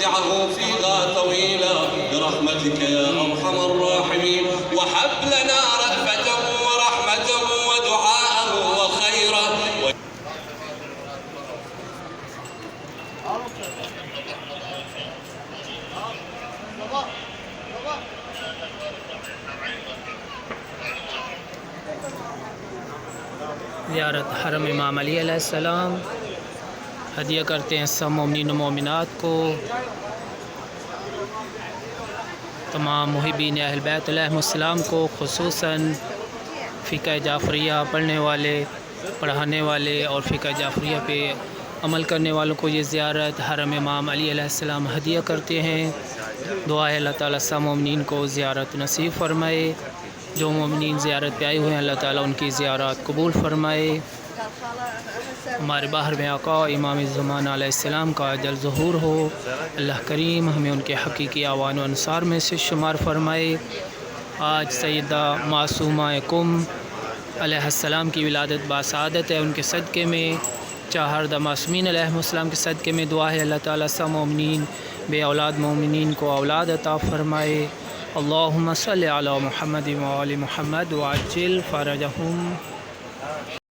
ومتعه فيها طويلا برحمتك يا أرحم الراحمين. وهب لنا رأفته ورحمته ودعاءه وخيره. زیارت حرم امام علی علیہ السلام ہدیہ کرتے ہیں سب مومنین و مومنات کو، تمام محبین اہل بیت علیہم السلام کو، خصوصاً فقہ جعفریہ پڑھنے والے، پڑھانے والے اور فقہ جعفریہ پہ عمل کرنے والوں کو یہ زیارت حرم امام علی علیہ السلام ہدیہ کرتے ہیں۔ دعا ہے اللہ تعالیٰ سب مومنین کو زیارت نصیب فرمائے، جو مومنین زیارت پہ آئے ہوئے ہیں اللہ تعالیٰ ان کی زیارات قبول فرمائے۔ ہمارے باہر میں آقا امام زمان علیہ السلام کا جل ظہور ہو، اللہ کریم ہمیں ان کے حقیقی اعوان و انصار میں سے شمار فرمائے۔ آج سیدہ معصومہ قم علیہ السلام کی ولادت باسعادت ہے، ان کے صدقے میں چہاردہ معصومین علیہ السلام کے صدقے میں دعا ہے اللہ تعالیٰ سب مومنین بے اولاد مومنین کو اولاد عطا فرمائے۔ اللہم صلی علی محمد و آل محمد وعجل فرجہم۔